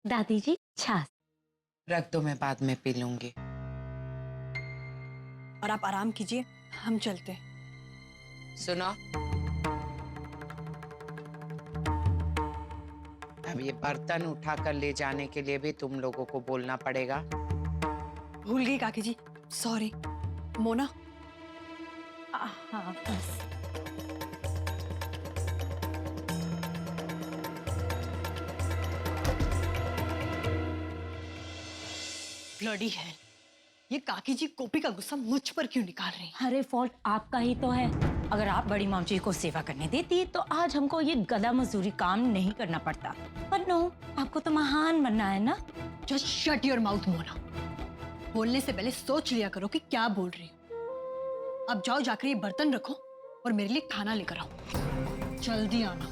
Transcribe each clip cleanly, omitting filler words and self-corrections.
दादी जी छाछ। रख दो, मैं बाद में पी लूंगी। और आप आराम कीजिए, हम चलते हैं। सुनो, अब ये बर्तन उठाकर ले जाने के लिए भी तुम लोगों को बोलना पड़ेगा। भूल गई काकी जी, सॉरी। मोना, हाँ बस। ब्लडी है, ये काकी जी कॉपी का गुस्सा मुझ पर क्यों निकाल रही हैं? अरे फॉल्ट आपका ही तो है। अगर आप बड़ी माम जी को सेवा करने देती तो आज हमको ये गधा मजदूरी काम नहीं करना पड़ता। पर नो, आपको तो महान बनना है ना। Just shut your mouth Mona. बोलने से पहले सोच लिया करो कि क्या बोल रही हो। अब जाओ, जाकर ये बर्तन रखो और मेरे लिए खाना लेकर आओ। जल्दी आना।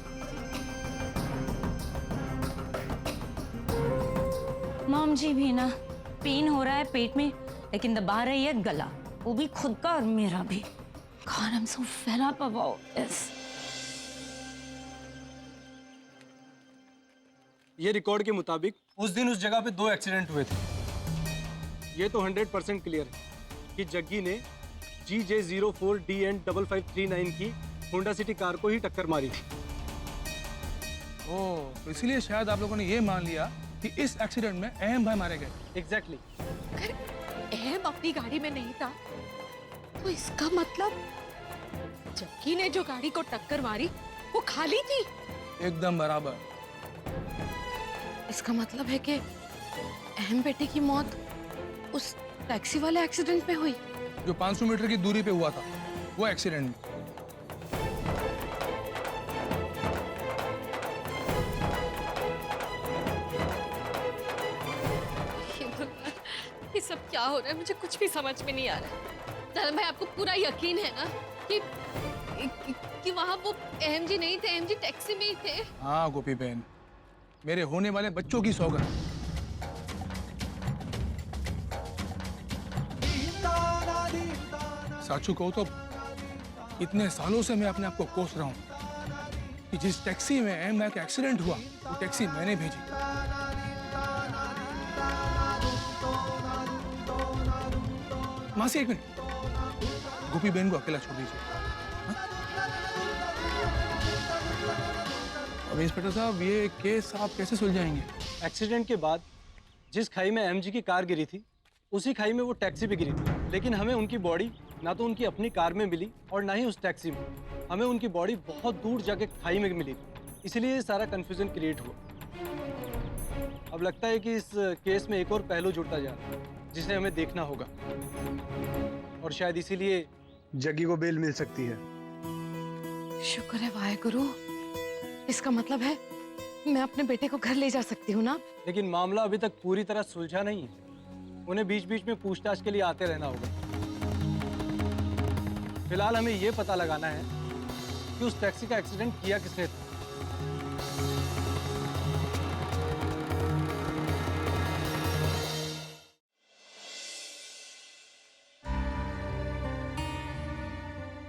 माम जी भी ना, पेन हो रहा है पेट में, लेकिन दबा रही है गला, वो भी खुद का और मेरा भी। God, I'm so fed up about this. ये रिकॉर्ड के मुताबिक उस दिन उस जगह पे 2 एक्सीडेंट हुए थे। ये तो 100% क्लियर है कि जग्गी ने GJ04DN5539 की होंडा सिटी कार को ही टक्कर मारी थी। ओह, तो इसीलिए शायद आप लोगों ने ये मान लिया कि इस एक्सीडेंट में अहम भाई मारे गए। एग्जैक्टली। अगर अहम अपनी गाड़ी में नहीं था तो इसका मतलब जग्गी ने जो गाड़ी को टक्कर मारी वो खाली थी। एकदम बराबर। इसका मतलब है कि अहम बेटे की मौत उस टैक्सी वाले एक्सीडेंट में हुई। जो 500 मीटर की दूरी पे हुआ था वो एक्सीडेंट में। ये सब क्या हो रहा है, मुझे कुछ भी समझ में नहीं आ रहा है। धर्म भाई, आपको पूरा यकीन है ना कि वहाँ वो अहम जी नहीं थे, अहम जी टैक्सी में ही थे? हाँ गोपी बहन, मेरे होने वाले बच्चों की सौगंध। साचू कहूँ तो इतने सालों से मैं अपने आप को कोस रहा हूँ कि जिस टैक्सी में अहम भाई का एक्सीडेंट हुआ वो टैक्सी मैंने भेजी। मासी एक मिनट, गोपी बहन को अकेला छोड़ दीजिए। अब इंस्पेक्टर साहब, ये केस आप कैसे सुलझाएंगे? एक्सीडेंट के बाद जिस खाई में एमजी की कार गिरी थी उसी खाई में वो टैक्सी भी गिरी थी, लेकिन हमें उनकी बॉडी ना तो उनकी अपनी कार में मिली और ना ही उस टैक्सी में। हमें उनकी बॉडी बहुत दूर जाके खाई में मिली, इसलिए ये सारा कंफ्यूजन क्रिएट हुआ। अब लगता है कि इस केस में एक और पहलू जुड़ता जा रहा है जिसे हमें देखना होगा, और शायद इसीलिए जग्गी को बेल मिल सकती है। शुक्र है वाहेगुरु, इसका मतलब है मैं अपने बेटे को घर ले जा सकती हूँ ना? लेकिन मामला अभी तक पूरी तरह सुलझा नहीं है। उन्हें बीच बीच में पूछताछ के लिए आते रहना होगा। फिलहाल हमें यह पता लगाना है कि उस टैक्सी का एक्सीडेंट किया किसने था।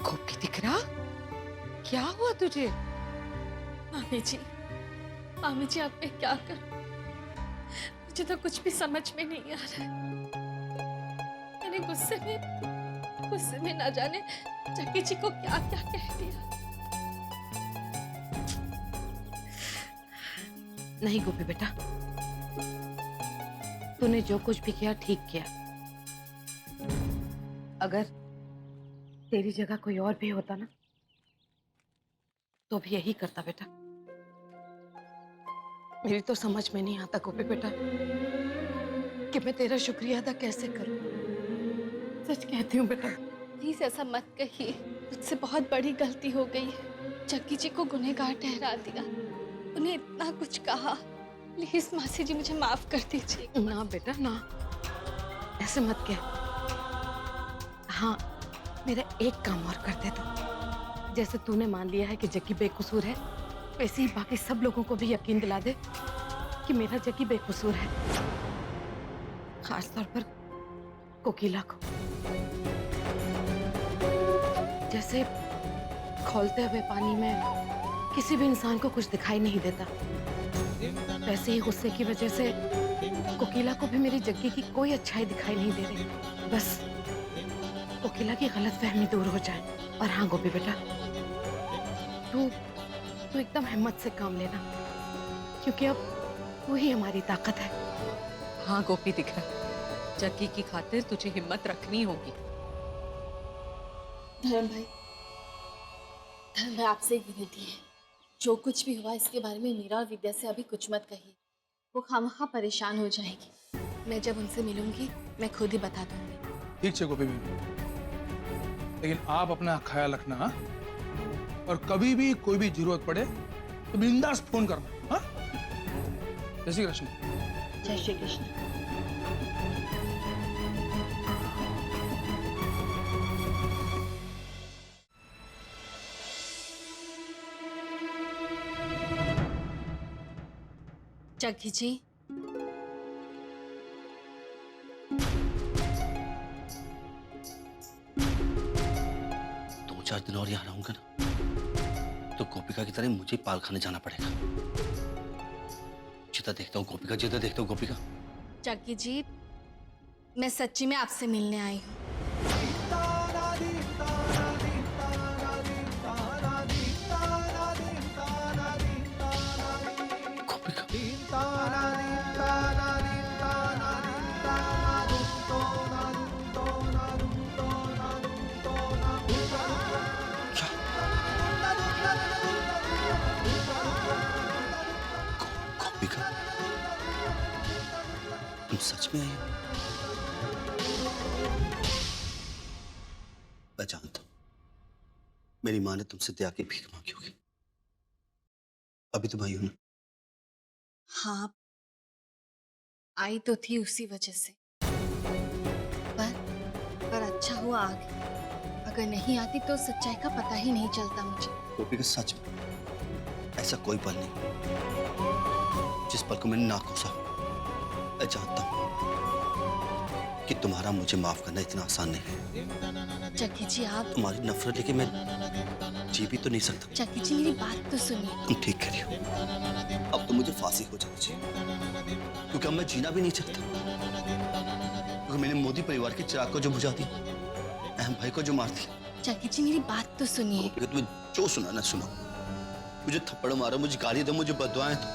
गोपी दिख रहा, क्या हुआ तुझे? मामी जी आप मैं क्या करूं? मुझे तो कुछ भी समझ में नहीं आ रहा है। मैंने गुस्से में ना जाने जग्गी जी को क्या क्या कह दिया। नहीं गोपी बेटा, तूने जो कुछ भी किया ठीक किया। अगर तेरी जगह कोई और भी होता ना तो भी यही करता बेटा। मेरी तो समझ में नहीं आता गोपी बेटा कि मैं तेरा शुक्रिया अदा कैसे करूं। सच कहती हूँ बेटा। प्लीज ऐसा मत कहिए, मुझसे बहुत बड़ी गलती हो गई है। जग्गी जी को गुनहगार ठहरा दिया, उन्हें इतना कुछ कहा। प्लीज मासी जी मुझे माफ कर दीजिए। ना बेटा ना, ऐसे मत कह। हाँ, मेरा एक काम और कर दे तू। जैसे तूने मान लिया है कि जग्गी बेकसूर है, वैसे ही बाकी सब लोगों को भी यकीन दिला दे कि मेरा जग्गी बेकसूर है। खास तौर पर कोकिला को। जैसे खौलते हुए पानी में किसी भी इंसान को कुछ दिखाई नहीं देता, वैसे ही गुस्से की वजह से कोकिला को भी मेरी जग्गी की कोई अच्छाई दिखाई नहीं दे रही। बस कोकिला की गलतफहमी दूर हो जाए। और हाँ गोपी बेटा, तू एकदम हिम्मत से काम लेना, क्योंकि अब तू ही हमारी ताकत है। हाँ गोपी दिख रहा, जग्गी की खातिर तुझे हिम्मत रखनी होगी। धर्म भाई, धर्म भाई आपसे एक विनती है, जो कुछ भी हुआ इसके बारे में मीरा और विद्या से अभी कुछ मत कहिए, वो खामखा परेशान हो जाएगी। मैं जब उनसे मिलूंगी मैं खुद ही बता दूंगी। ठीक है गोपी बेबी, लेकिन आप अपना ख्याल रखना, हाँ? और कभी भी कोई भी जरूरत पड़े तो बिंदास फोन करना, हाँ? जय श्री कृष्ण। जय श्री कृष्ण। जग्गी जी, 2-4 दिन और यहाँ रहूंगा ना तो गोपिका की तरह मुझे पाल खाने जाना पड़ेगा। जितना देखता हूँ गोपिका, जितना देखता हूँ गोपिका। जग्गी जी, मैं सच्ची में आपसे मिलने आई हूँ। गोपिका, गोपिका, तुम सच में आई हो? मैं जानता हूं मेरी माँ ने तुमसे दया की भीख मांगी होगी। अभी तुम आई हो ना? हाँ, आई तो थी उसी वजह से, पर अच्छा हुआ आ गई। अगर नहीं आती तो सच्चाई का पता ही नहीं चलता मुझे। गोपिका, सच में ऐसा कोई पल नहीं जिस पल को मैंने ना कोसा। मैं जानता हूं कि तुम्हारा मुझे माफ करना इतना आसान नहीं है। जग्गी जी, आप तुम्हारी नफरत लेके मैं जी भी तो नहीं सकता। जग्गी जी, मेरी बात तो सुनिए। तुम ठीक कह रही हो। अब तो मुझे फांसी हो जानी चाहिए, क्योंकि अब मैं जीना भी नहीं चाहता। क्योंकि मैंने मोदी परिवार के चिराग को जो बुझा दिया, अहम भाई को जो मार दिया। जग्गी जी, मेरी बात तो सुनिए। तुम्हें जो सुनाना सुनो। मुझे थप्पड़ मारो, मुझे गाली दो, मुझे बददुआएं दो,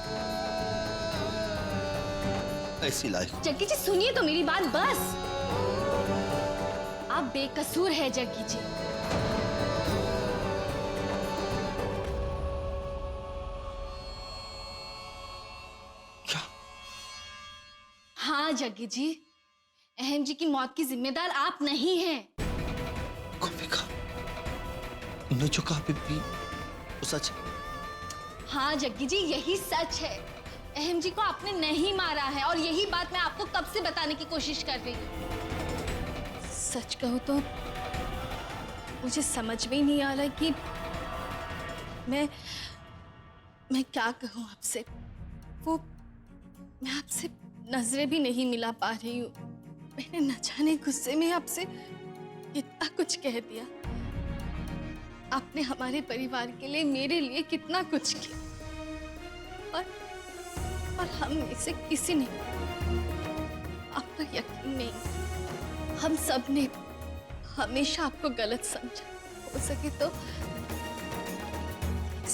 ऐसी लायक। जग्गी जी सुनिए तो मेरी बात बस। आप बेकसूर है जग्गी जी। क्या? हाँ जग्गी जी, अहम जी की मौत की जिम्मेदार आप नहीं हैं। गोपिका, तुमने जो कहा बीबी वो सच है? हाँ जग्गी जी, यही सच है। अहम जी को आपने नहीं मारा है, और यही बात मैं आपको कब से बताने की कोशिश कर रही हूँ। सच कहूँ तो मुझे समझ में ही नहीं आ रहा कि मैं क्या कहूँ आपसे। वो मैं आपसे नजरें भी नहीं मिला पा रही हूँ। मैंने न जाने गुस्से में आपसे कितना कुछ कह दिया। आपने हमारे परिवार के लिए, मेरे लिए कितना कुछ किया, और हम में से किसी ने आप पर यकीन नहीं। हम सब ने हमेशा आपको गलत समझा। हो सके तो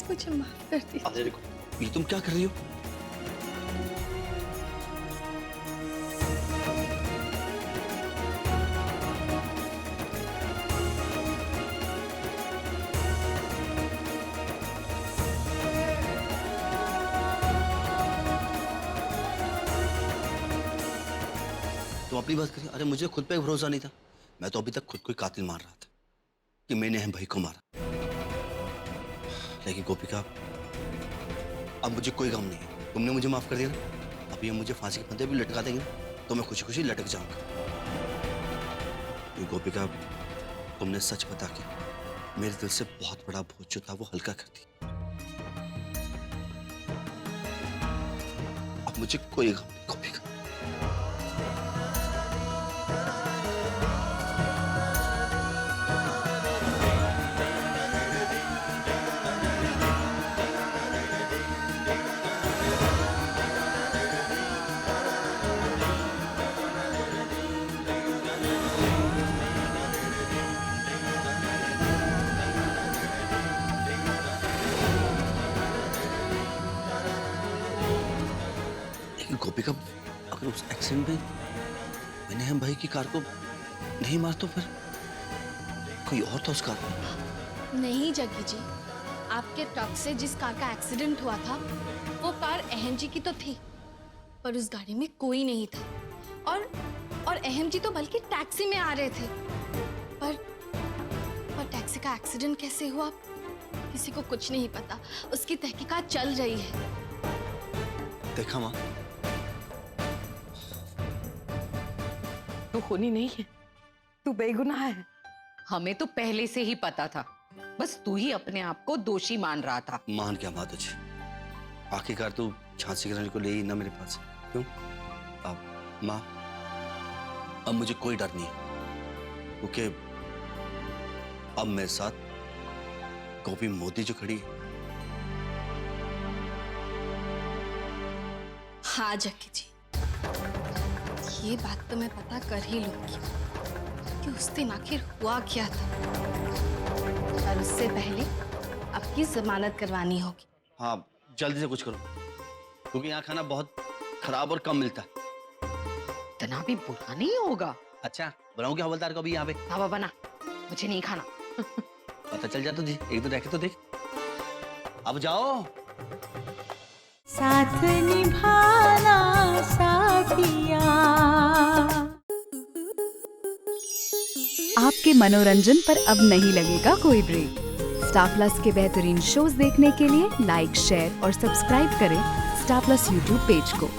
मुझे माफ कर दीजिए। अरे देखो, ये तुम क्या कर रही हो? तुम अपनी बात करिए। अरे मुझे खुद पे भरोसा नहीं था। मैं तो अभी तक खुद को ही कातिल मान रहा था कि मैंने अहम भाई को मारा। लेकिन गोपिका, अब मुझे कोई गम नहीं है। तुमने मुझे माफ कर दिया ना, अब ये मुझे फांसी के फंदे भी लटका देंगे ना, तो मैं खुशी खुशी लटक जाऊंगा। ये गोपिका, तुमने सच बता के मेरे दिल से बहुत बड़ा बोझ जो था वो हल्का कर दी। अब मुझे कोई गम नहीं गोपिका। लेकिन गोपिका, अगर उस एक्सीडेंट में मैंने हम भाई की कार को नहीं मार तो फिर कोई और तो उस कार में। नहीं जग्गी जी, आपके ट्रक से जिस कार का एक्सीडेंट हुआ था वो कार अहम जी की तो थी, पर उस गाड़ी में कोई नहीं था। और अहम जी तो बल्कि टैक्सी में आ रहे थे। पर टैक्सी का एक्सीडेंट कैसे हुआ किसी को कुछ नहीं पता। उसकी तहकीकात चल रही है। देखा माँ, तू खूनी नहीं है, तू बेगुनाह है। हमें तो पहले से ही पता था, बस तू ही अपने आप को दोषी मान रहा था। मान क्या माँ तुझे? आखिरकार तू झांसी की रानी को ले ही ना मेरे पास। क्यों? अब माँ, अब मुझे कोई डर नहीं है, क्योंकि अब मेरे साथ गोपी मोदी जो खड़ी है। हाँ जग्गी जी, ये बात तो मैं पता कर ही लूंगी कि उस दिन आखिर हुआ क्या था, पर उससे पहले आपकी जमानत करवानी होगी। हाँ, जल्दी से कुछ करो, क्योंकि यहाँ खाना बहुत खराब और कम मिलता है। इतना भी बुरा नहीं होगा। अच्छा, बनाऊं क्या हवलदार को भी यहाँ पे? बाबा बना, मुझे नहीं खाना। पता चल जाता जी, एक दो रखे तो देख। अब जाओ। साथ निभाना साथिया। आपके मनोरंजन पर अब नहीं लगेगा कोई ब्रेक। स्टार प्लस के बेहतरीन शोज देखने के लिए लाइक, शेयर और सब्सक्राइब करें स्टार प्लस यूट्यूब पेज को।